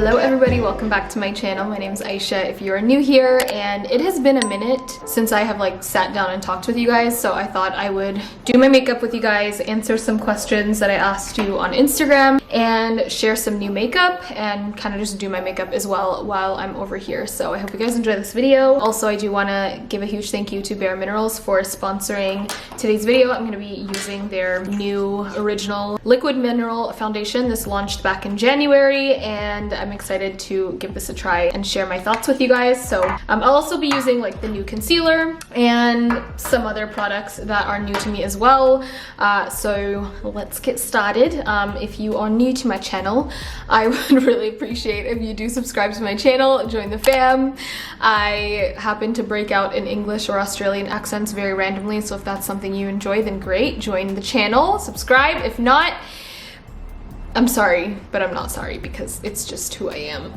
Hello everybody, welcome back to my channel. My name is Aisha if you are new here, and it has been a minute since I have like sat down and talked with you guys, so I thought I would do my makeup with you guys, answer some questions that I asked you on Instagram, and share some new makeup and kind of just do my makeup as well while I'm over here. So I hope you guys enjoy this video. Also, I do want to give a huge thank you to bareMinerals for sponsoring today's video. I'm going to be using their new original liquid mineral foundation. This launched back in January, and I'm excited to give this a try and share my thoughts with you guys. So I'll also be using like the new concealer and some other products that are new to me as well. So let's get started. If you are new to my channel, I would really appreciate if you do subscribe to my channel, join the fam. I happen to break out in English or Australian accents very randomly, so if that's something you enjoy, then great, join the channel, subscribe. If not, I'm sorry, but I'm not sorry because it's just who I am.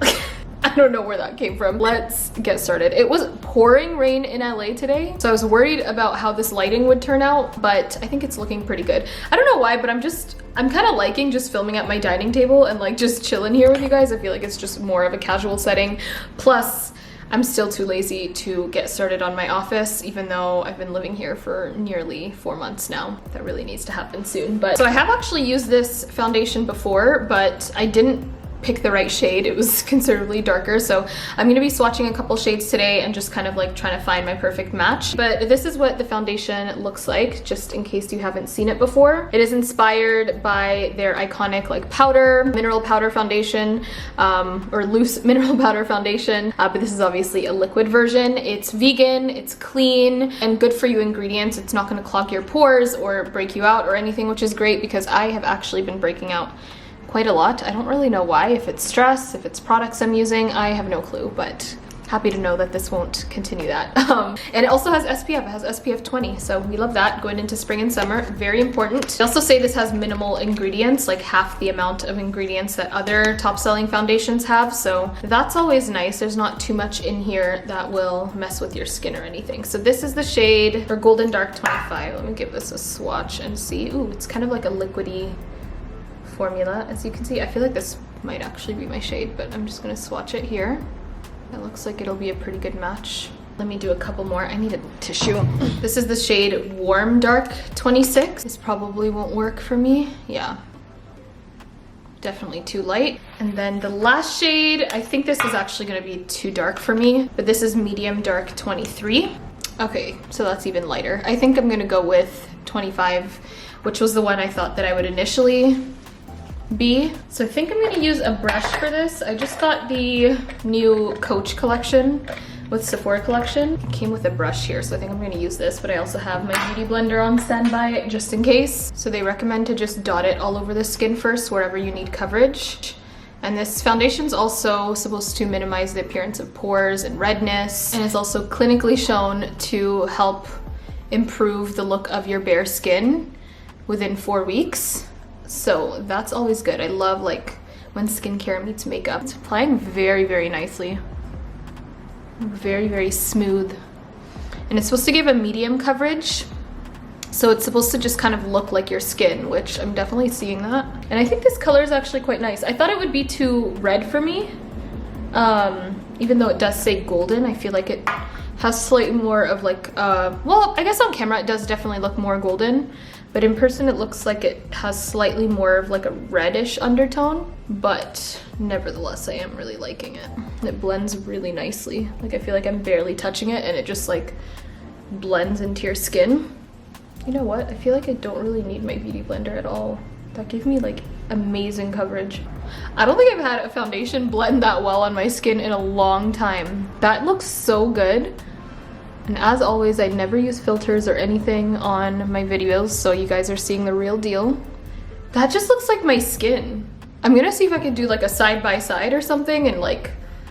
I don't know where that came from. Let's get started. It was pouring rain in LA today, so I was worried about how this lighting would turn out, but I think it's looking pretty good. I don't know why, but I'm kind of liking just filming at my dining table and like just chilling here with you guys. I feel like it's just more of a casual setting. Plus, I'm still too lazy to get started on my office, even though I've been living here for nearly 4 months now. That really needs to happen soon. But so I have actually used this foundation before, but I didn't pick the right shade. It was considerably darker, so I'm going to be swatching a couple shades today and just kind of like trying to find my perfect match. But this is what the foundation looks like, just in case you haven't seen it before. It is inspired by their iconic like powder, mineral powder foundation, or loose mineral powder foundation, but this is obviously a liquid version. It's vegan, it's clean, and good for you ingredients. It's not going to clog your pores or break you out or anything, which is great because I have actually been breaking out quite a lot. I don't really know why, if it's stress, if it's products I'm using, I have no clue, but happy to know that this won't continue that. And it also has SPF, it has SPF 20, so we love that going into spring and summer, very important. They also say this has minimal ingredients, like half the amount of ingredients that other top selling foundations have, so that's always nice. There's not too much in here that will mess with your skin or anything. So this is the shade for Golden Dark 25. Let me give this a swatch and see. Ooh, it's kind of like a liquidy formula, as you can see. I feel like this might actually be my shade, but I'm just gonna swatch it here. It looks like it'll be a pretty good match. Let me do a couple more. I need a tissue. This is the shade Warm Dark 26. This probably won't work for me. Yeah, definitely too light. And then the last shade, I think this is actually gonna be too dark for me, but this is Medium Dark 23. Okay, so that's even lighter. I think I'm gonna go with 25, which was the one I thought that I would initially be. So I think I'm gonna use a brush for this. I just got the new Coach collection with Sephora collection. It came with a brush here, so I think I'm gonna use this, but I also have my beauty blender on standby just in case. So they recommend to just dot it all over the skin first, wherever you need coverage. And this foundation's also supposed to minimize the appearance of pores and redness, and it's also clinically shown to help improve the look of your bare skin within 4 weeks. So that's always good. I love like when skincare meets makeup. It's applying very, very nicely. Very, very smooth. And it's supposed to give a medium coverage. So it's supposed to just kind of look like your skin, which I'm definitely seeing that. And I think this color is actually quite nice. I thought it would be too red for me. Even though it does say golden, I feel like it has slightly more of like, well, I guess on camera it does definitely look more golden. But in person, it looks like it has slightly more of like a reddish undertone, but nevertheless, I am really liking it. It blends really nicely. Like I feel like I'm barely touching it and it just like blends into your skin. You know what? I feel like I don't really need my beauty blender at all. That gave me like amazing coverage. I don't think I've had a foundation blend that well on my skin in a long time. That looks so good. And as always, I never use filters or anything on my videos, so you guys are seeing the real deal. That just looks like my skin. I'm gonna see if I can do like a side by side or something and like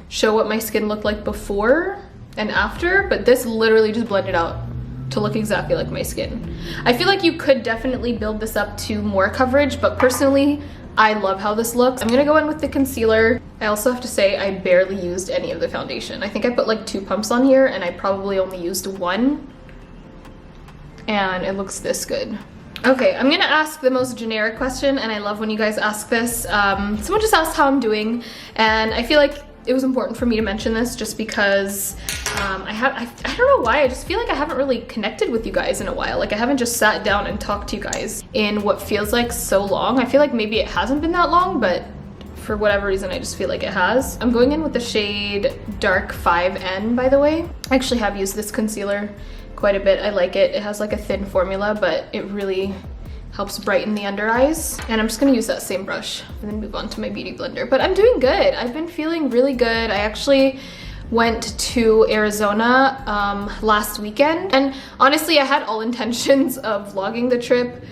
show what my skin looked like before and after, but this literally just blended out to look exactly like my skin. I feel like you could definitely build this up to more coverage, but personally, I love how this looks. I'm gonna go in with the concealer. I also have to say I barely used any of the foundation. I think I put like 2 pumps on here and I probably only used 1. And it looks this good. Okay, I'm gonna ask the most generic question, and I love when you guys ask this. Someone just asked how I'm doing, and I feel like it was important for me to mention this just because I don't know why, I just feel like I haven't really connected with you guys in a while. Like I haven't just sat down and talked to you guys in what feels like so long. I feel like maybe it hasn't been that long, but for whatever reason I just feel like it has. I'm going in with the shade Dark 5N, by the way. I actually have used this concealer quite a bit. I like it. It has like a thin formula, but it really helps brighten the under eyes. And I'm just gonna use that same brush and then move on to my beauty blender. But I'm doing good. I've been feeling really good. I actually went to Arizona last weekend, and honestly I had all intentions of vlogging the trip,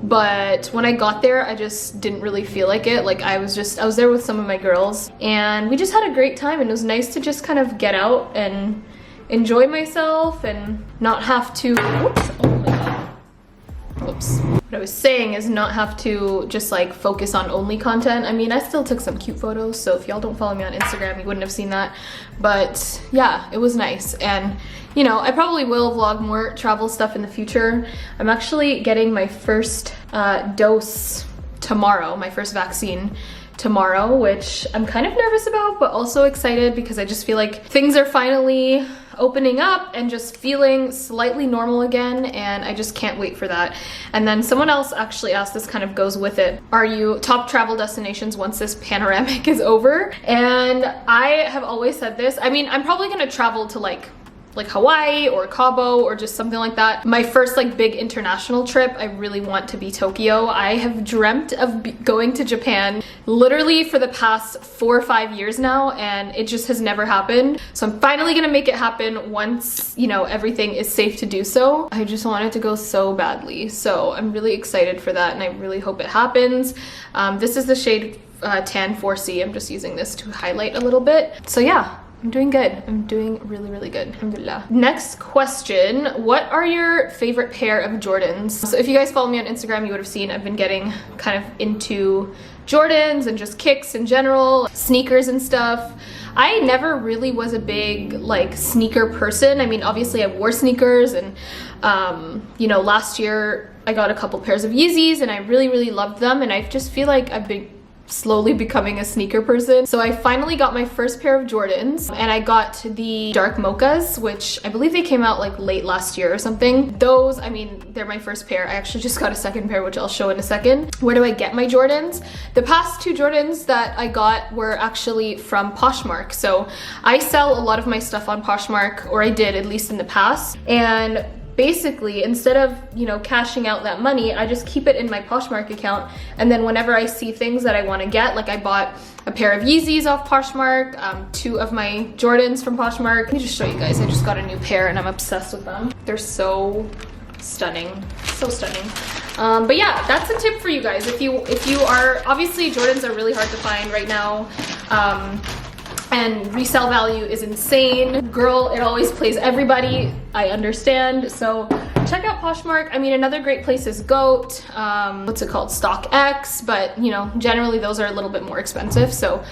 but when I got there I just didn't really feel like it. Like I was there with some of my girls and we just had a great time, and it was nice to just kind of get out and enjoy myself and not have to, whoops, oh my god, whoops. What I was saying is not have to just like focus on only content. I mean, I still took some cute photos, so if y'all don't follow me on Instagram, you wouldn't have seen that. But yeah, it was nice. And you know, I probably will vlog more travel stuff in the future. I'm actually getting my first dose tomorrow, my first vaccine tomorrow, which I'm kind of nervous about, but also excited because I just feel like things are finally opening up and just feeling slightly normal again, and I just can't wait for that. And then someone else actually asked, this kind of goes with it, are you top travel destinations once this panoramic is over? And I have always said this. I mean, I'm probably gonna travel to like Hawaii or Cabo or just something like that. My first like big international trip, I really want to be Tokyo. I have dreamt of going to Japan literally for the past 4 or 5 years now, and it just has never happened. So I'm finally gonna make it happen once, you know, everything is safe to do so. I just want it to go so badly. So I'm really excited for that, and I really hope it happens. This is the shade Tan 4C. I'm just using this to highlight a little bit. So yeah, I'm doing good. I'm doing really, really good. Alhamdulillah. Next question. What are your favorite pair of Jordans? So if you guys follow me on Instagram, you would have seen I've been getting kind of into Jordans and just kicks in general, sneakers and stuff. I never really was a big like sneaker person. I mean, obviously I wore sneakers, and you know, last year I got a couple pairs of Yeezys and I really, really loved them, and I just feel like I've been slowly becoming a sneaker person. So I finally got my first pair of Jordans, and I got the dark mochas, which I believe they came out like late last year or something. Those, I mean, they're my first pair. I actually just got a second pair, which I'll show in a second. Where do I get my Jordans? The past 2 Jordans that I got were actually from Poshmark. So I sell a lot of my stuff on Poshmark, or I did at least in the past. And basically, instead of, you know, cashing out that money, I just keep it in my Poshmark account, and then whenever I see things that I want to get, like I bought a pair of Yeezys off Poshmark, 2 of my Jordans from Poshmark. Let me just show you guys. I just got a new pair and I'm obsessed with them. They're so stunning, so stunning. But yeah, that's a tip for you guys. If you are, obviously Jordans are really hard to find right now. And resale value is insane. Girl, it always plays everybody. I understand. So check out Poshmark. I mean, another great place is Goat. What's it called? StockX. But you know, generally those are a little bit more expensive. So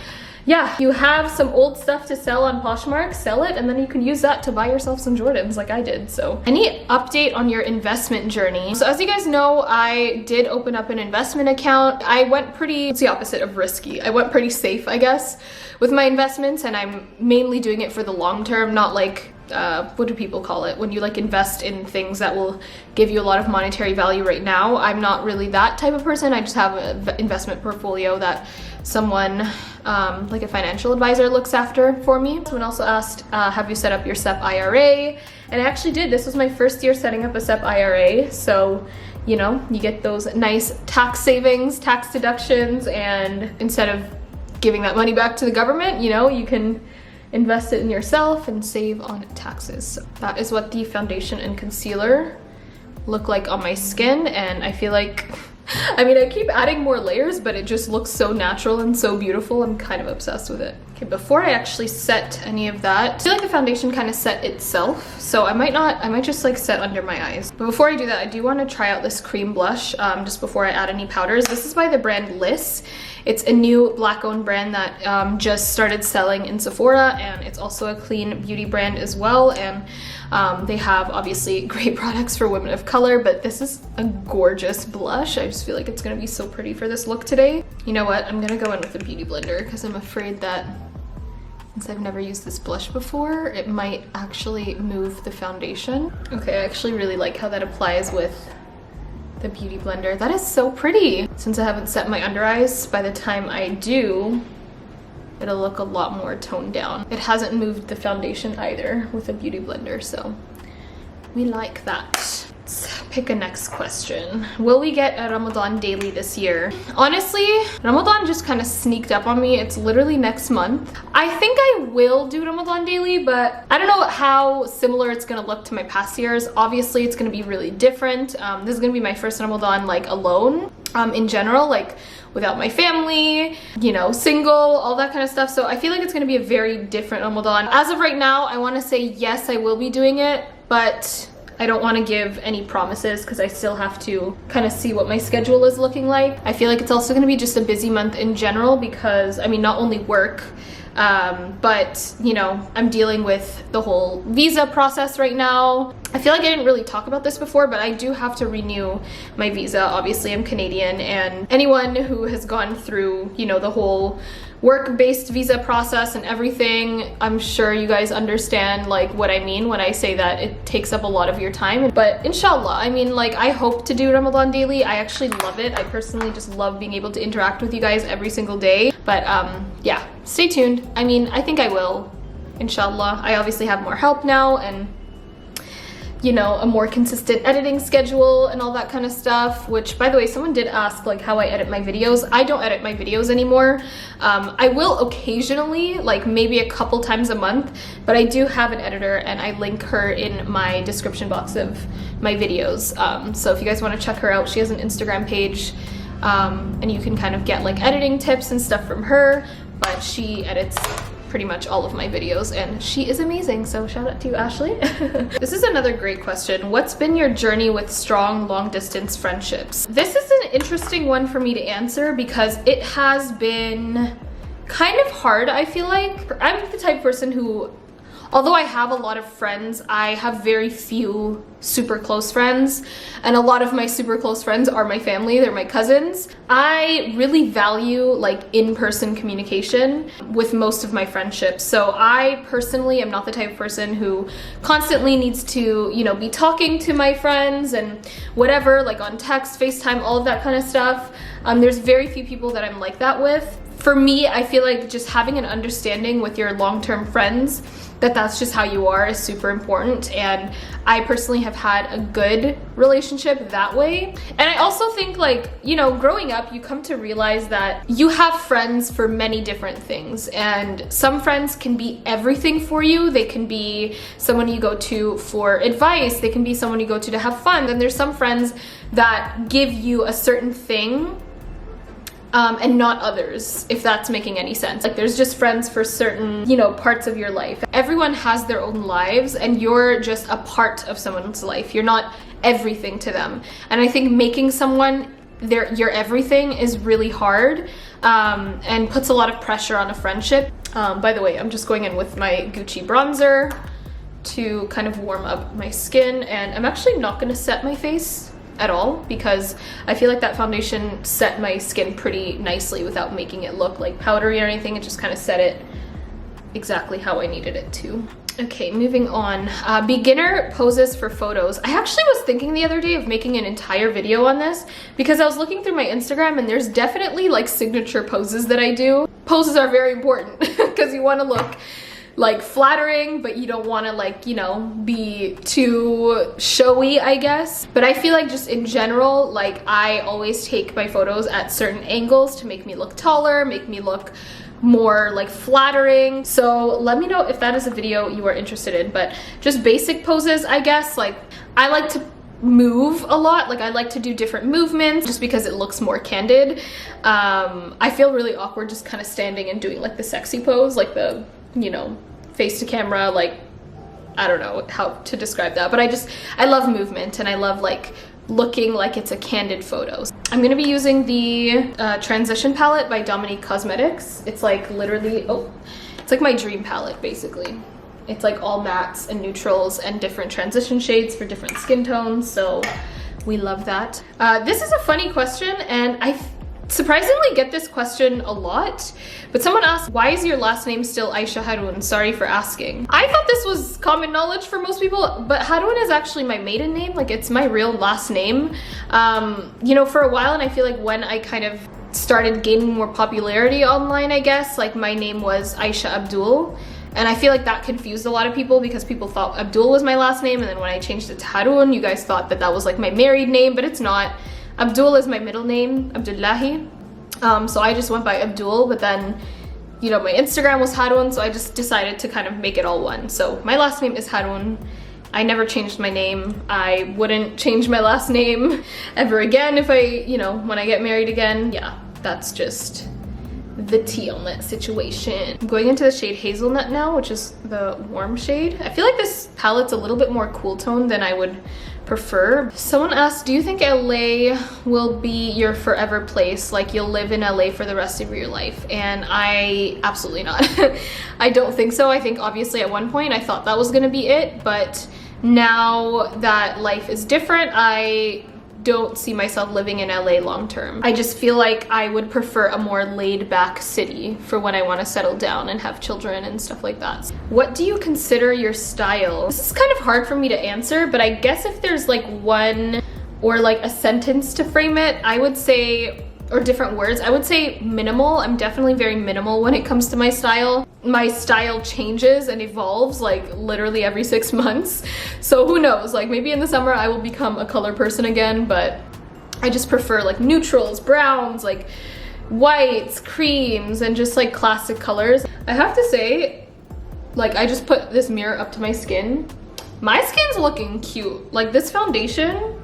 yeah, you have some old stuff to sell on Poshmark, sell it, and then you can use that to buy yourself some Jordans like I did. So any update on your investment journey? So as you guys know, I did open up an investment account. I went pretty, it's the opposite of risky. I went pretty safe, I guess, with my investments, and I'm mainly doing it for the long term, not like, what do people call it? When you like invest in things that will give you a lot of monetary value right now. I'm not really that type of person. I just have an investment portfolio that someone, like a financial advisor, looks after for me. Someone also asked, have you set up your SEP IRA? And I actually did. This was my first year setting up a SEP IRA. So, you know, you get those nice tax savings, tax deductions, and instead of giving that money back to the government, you know, you can invest it in yourself and save on taxes. So that is what the foundation and concealer look like on my skin, and I feel like, I mean, I keep adding more layers, but it just looks so natural and so beautiful. I'm kind of obsessed with it. Okay, before I actually set any of that, I feel like the foundation kind of set itself, so I might just like set under my eyes. But before I do that, I do want to try out this cream blush just before I add any powders. This is by the brand Liss. It's a new black-owned brand that just started selling in Sephora, and it's also a clean beauty brand as well. And they have obviously great products for women of color, but this is a gorgeous blush. I just feel like it's gonna be so pretty for this look today. You know what? I'm gonna go in with a beauty blender because I'm afraid that since I've never used this blush before, it might actually move the foundation. Okay, I actually really like how that applies with the beauty blender. That is so pretty. Since I haven't set my under eyes, by the time I do, it'll look a lot more toned down. It hasn't moved the foundation either with a beauty blender, so we like that. Let's pick a next question. Will we get a Ramadan daily this year? Honestly, Ramadan just kind of sneaked up on me. It's literally next month. I think I will do Ramadan daily, but I don't know how similar it's gonna look to my past years. Obviously, it's gonna be really different. This is gonna be my first Ramadan like alone in general, like without my family, you know, single, all that kind of stuff. So I feel like it's gonna be a very different Ramadan. As of right now, I wanna say yes, I will be doing it, but I don't want to give any promises because I still have to kind of see what my schedule is looking like. I feel like it's also going to be just a busy month in general because, I mean, not only work, but, you know, I'm dealing with the whole visa process right now. I feel like I didn't really talk about this before, but I do have to renew my visa. Obviously, I'm Canadian, and anyone who has gone through, you know, the whole work-based visa process and everything, I'm sure you guys understand like what I mean when I say that it takes up a lot of your time. But inshallah, I mean, like, I hope to do Ramadan daily. I actually love it. I personally just love being able to interact with you guys every single day. But yeah, stay tuned. I mean, I think I will, inshallah. I obviously have more help now and, you know, a more consistent editing schedule and all that kind of stuff, which, by the way, someone did ask like how I edit my videos. I don't edit my videos anymore. I will occasionally, like maybe a couple times a month, but I do have an editor and I link her in my description box of my videos. So if you guys want to check her out, she has an Instagram page and you can kind of get like editing tips and stuff from her, but she edits pretty much all of my videos and she is amazing, so shout out to you, Ashley. This is another great question. What's been your journey with strong long distance friendships? This is an interesting one for me to answer because it has been kind of hard. I feel like I'm the type of person who, although I have a lot of friends, I have very few super close friends, and a lot of my super close friends are my family, they're my cousins. I really value like in-person communication with most of my friendships. So I personally am not the type of person who constantly needs to, you know, be talking to my friends and whatever, like on text, FaceTime, all of that kind of stuff. There's very few people that I'm like that with. For me, I feel like just having an understanding with your long-term friends that that's just how you are is super important, and I personally have had a good relationship that way. And I also think, like, you know, growing up, you come to realize that you have friends for many different things, and some friends can be everything for you. They can be someone you go to for advice, they can be someone you go to have fun. Then there's some friends that give you a certain thing and not others, if that's making any sense. Like, there's just friends for certain, you know, parts of your life. Everyone has their own lives and you're just a part of someone's life. You're not everything to them. And I think making someone your everything is really hard and puts a lot of pressure on a friendship. By the way, I'm just going in with my Gucci bronzer to kind of warm up my skin, and I'm actually not gonna set my face at all because I feel like that foundation set my skin pretty nicely without making it look like powdery or anything. It just kind of set it exactly how I needed it to. Okay, moving on. Beginner poses for photos. I actually was thinking the other day of making an entire video on this because I was looking through my Instagram and there's definitely like signature poses that I do. Poses are very important because you want to look like flattering, but you don't want to, like, you know, be too showy, I guess. But I feel like just in general, like, I always take my photos at certain angles to make me look taller, make me look more like flattering. So let me know if that is a video you are interested in. But just basic poses, I guess. Like, I like to move a lot. Like I like to do different movements just because it looks more candid. I feel really awkward just kind of standing and doing like the sexy pose, like the, you know, face to camera, like I don't know how to describe that, but I love movement and I love like looking like it's a candid photo. I'm gonna be using the Transition palette by Dominique Cosmetics. It's like literally, it's like my dream palette basically. It's like all mattes and neutrals and different transition shades for different skin tones, so we love that. This is a funny question, and I surprisingly get this question a lot, but someone asked, why is your last name still Aysha Harun? Sorry for asking. I thought this was common knowledge for most people, but Harun is actually my maiden name. Like it's my real last name. You know, for a while, and I feel like when I kind of started gaining more popularity online, I guess, like my name was Aysha Abdul. And I feel like that confused a lot of people because people thought Abdul was my last name, and then when I changed it to Harun, you guys thought that that was like my married name, but it's not. Abdul is my middle name, Abdullahi. So I just went by Abdul, but then, you know, my Instagram was Harun, so I just decided to kind of make it all one. So my last name is Harun. I never changed my name. I wouldn't change my last name ever again if I, you know, when I get married again. Yeah, that's just the tea on that situation. I'm going into the shade Hazelnut now, which is the warm shade. I feel like this palette's a little bit more cool toned than I would prefer. Someone asked, do you think LA will be your forever place? Like you'll live in LA for the rest of your life? And I absolutely not. I don't think so. I think obviously at one point I thought that was gonna be it, but now that life is different, I don't see myself living in LA long term. I just feel like I would prefer a more laid back city for when I want to settle down and have children and stuff like that. What do you consider your style? This is kind of hard for me to answer, but I guess if there's like one or like a sentence to frame it, I would say, or different words, I would say minimal. I'm definitely very minimal when it comes to my style. My style changes and evolves like literally every 6 months. So who knows, like maybe in the summer I will become a color person again, but I just prefer like neutrals, browns, like whites, creams, and just like classic colors. I have to say, like I just put this mirror up to my skin. My skin's looking cute. Like this foundation,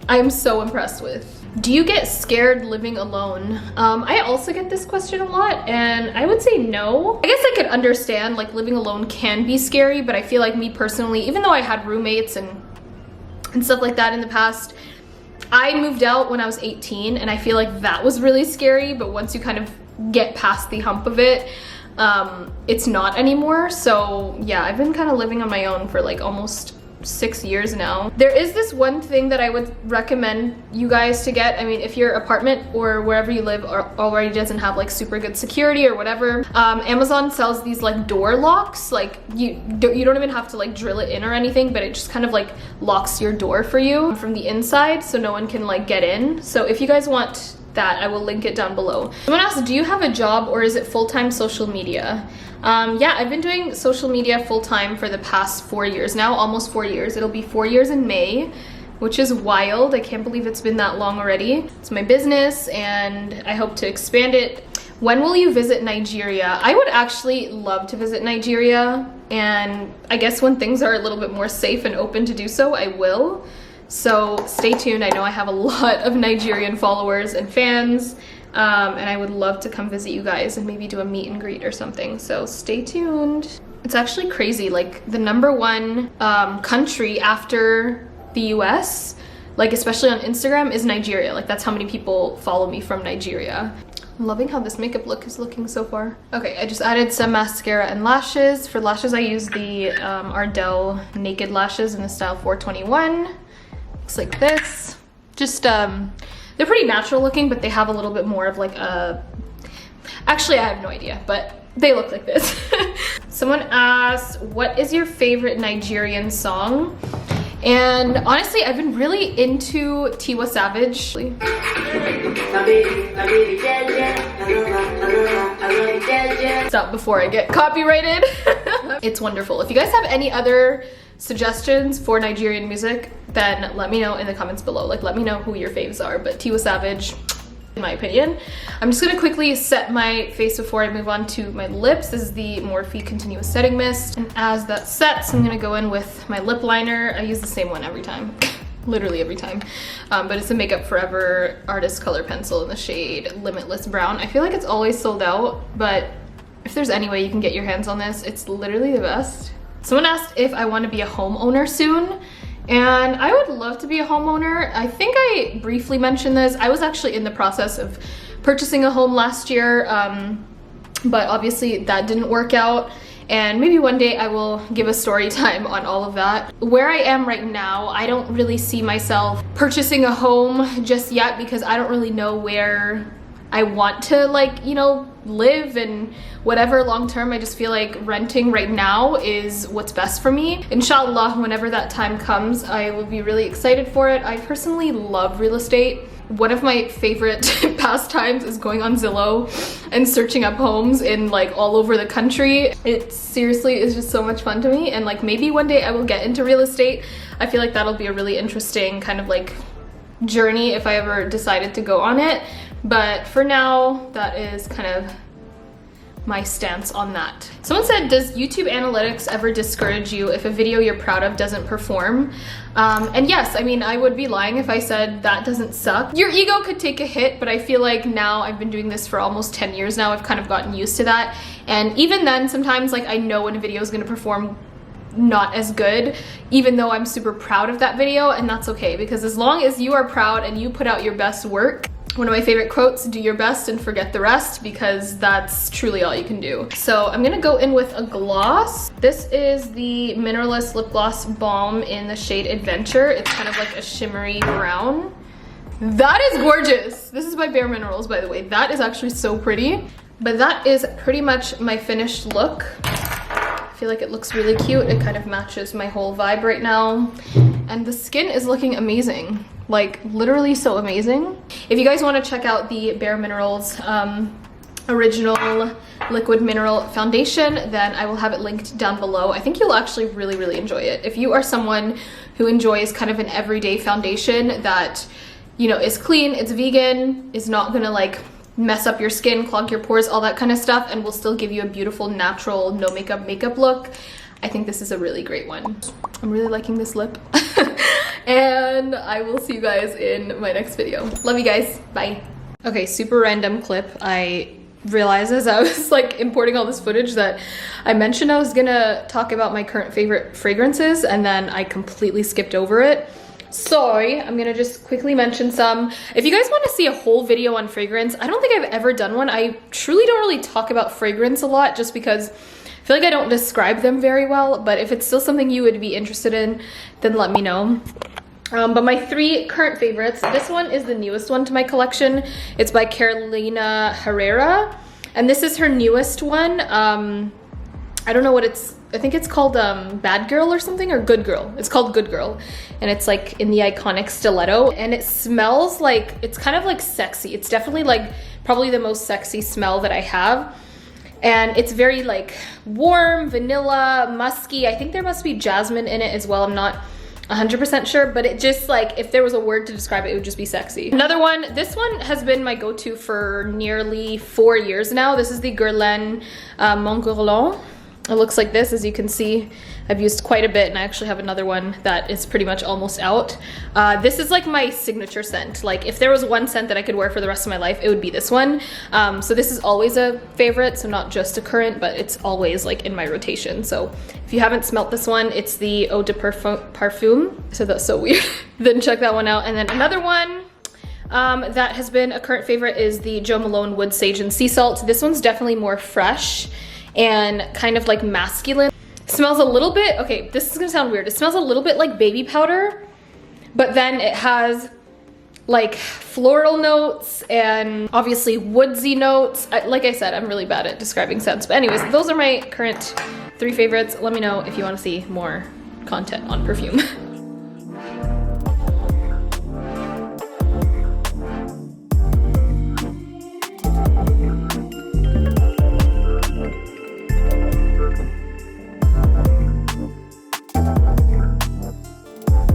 I'm so impressed with. Do you get scared living alone? I also get this question a lot, and I would say no. I guess I could understand like living alone can be scary, but I feel like me personally, even though I had roommates and stuff like that in the past, I moved out when I was 18, and I feel like that was really scary, but once you kind of get past the hump of it, it's not anymore. So yeah, I've been kind of living on my own for like almost 6 years now. There is this one thing that I would recommend you guys to get. I mean, if your apartment or wherever you live already doesn't have like super good security or whatever, Amazon sells these like door locks. Like you don't even have to like drill it in or anything, but it just kind of like locks your door for you from the inside so no one can like get in. So if you guys want that, I will link it down below. Someone asked, do you have a job or is it full-time social media? Yeah, I've been doing social media full-time for the past 4 years now, almost 4 years. It'll be 4 years in May, which is wild. I can't believe it's been that long already. It's my business and I hope to expand it. When will you visit Nigeria? I would actually love to visit Nigeria, and I guess when things are a little bit more safe and open to do so, I will. So stay tuned. I know I have a lot of Nigerian followers and fans, and I would love to come visit you guys and maybe do a meet and greet or something. So stay tuned. It's actually crazy. Like the #1 country after the US, like especially on Instagram, is Nigeria. Like that's how many people follow me from Nigeria. I'm loving how this makeup look is looking so far. Okay, I just added some mascara and lashes. For lashes, I use the Ardell Naked Lashes in the style 421. Looks like this. Just they're pretty natural looking, but they have a little bit more of like a, actually I have no idea, but they look like this. Someone asked, what is your favorite Nigerian song? And honestly, I've been really into Tiwa Savage. Stop before I get copyrighted. It's wonderful. If you guys have any other suggestions for Nigerian music, then let me know in the comments below. Like, let me know who your faves are, but Tiwa Savage, in my opinion. I'm just gonna quickly set my face before I move on to my lips. This is the Morphe Continuous Setting Mist, and as that sets, I'm gonna go in with my lip liner. I use the same one every time. literally every time. But it's a Makeup Forever Artist Color Pencil in the shade Limitless Brown. I feel like it's always sold out, but if there's any way you can get your hands on this, it's literally the best. Someone asked if I want to be a homeowner soon, and I would love to be a homeowner. I think I briefly mentioned this. I was actually in the process of purchasing a home last year, but obviously that didn't work out. And maybe one day I will give a story time on all of that. Where I am right now, I don't really see myself purchasing a home just yet because I don't really know where I want to, like, you know, live and whatever long term. I just feel like renting right now is what's best for me. Inshallah, whenever that time comes, I will be really excited for it. I personally love real estate. One of my favorite pastimes is going on Zillow and searching up homes in like all over the country. It seriously is just so much fun to me, and like maybe one day I will get into real estate. I feel like that'll be a really interesting kind of like journey if I ever decided to go on it. But for now, that is kind of my stance on that. Someone said, does YouTube analytics ever discourage you if a video you're proud of doesn't perform? And yes, I mean, I would be lying if I said that doesn't suck. Your ego could take a hit, but I feel like now I've been doing this for almost 10 years now. I've kind of gotten used to that. And even then, sometimes like I know when a video is gonna perform not as good, even though I'm super proud of that video, and that's okay, because as long as you are proud and you put out your best work, one of my favorite quotes, do your best and forget the rest, because that's truly all you can do. So I'm gonna go in with a gloss. This is the Mineralist Lip Gloss Balm in the shade Adventure. It's kind of like a shimmery brown. That is gorgeous. This is by bareMinerals, by the way. That is actually so pretty. But that is pretty much my finished look. I feel like it looks really cute. It kind of matches my whole vibe right now. And the skin is looking amazing. Like literally so amazing. If you guys want to check out the bareMinerals original liquid mineral foundation, then I will have it linked down below. I think you'll actually really enjoy it. If you are someone who enjoys kind of an everyday foundation that, you know, is clean, it's vegan, is not gonna like mess up your skin, clog your pores, all that kind of stuff, and will still give you a beautiful natural no makeup look, I think this is a really great one. I'm really liking this lip. And I will see you guys in my next video. Love you guys. Bye. Okay, super random clip. I realized as I was like importing all this footage that I mentioned I was gonna talk about my current favorite fragrances, and then I completely skipped over it. Sorry, I'm gonna just quickly mention some. If you guys want to see a whole video on fragrance, I don't think I've ever done one. I truly don't really talk about fragrance a lot just because I feel like I don't describe them very well, but if it's still something you would be interested in, then let me know. But my 3 current favorites, this one is the newest one to my collection. It's by Carolina Herrera, and this is her newest one. I don't know what it's, I think it's called Bad Girl or something, or Good Girl. It's called Good Girl, and it's like in the iconic stiletto, and it smells like, it's kind of like sexy. It's definitely like probably the most sexy smell that I have. And it's very like warm, vanilla, musky. I think there must be jasmine in it as well. I'm not 100% sure, but it just like, if there was a word to describe it, it would just be sexy. Another one, this one has been my go-to for nearly 4 years now. This is the Guerlain Mon Guerlain. It looks like this, as you can see. I've used quite a bit, and I actually have another one that is pretty much almost out. This is like my signature scent. Like if there was one scent that I could wear for the rest of my life, it would be this one. So this is always a favorite, so not just a current, but it's always like in my rotation. So if you haven't smelt this one, it's the Eau de Parfum. I said that's so weird. Then check that one out. And then another one that has been a current favorite is the Jo Malone Wood Sage and Sea Salt. This one's definitely more fresh and kind of like masculine. Smells a little bit, okay, this is gonna sound weird. It smells a little bit like baby powder, but then it has like floral notes and obviously woodsy notes. Like I said, I'm really bad at describing scents. But anyways, those are my current 3 favorites. Let me know if you want to see more content on perfume.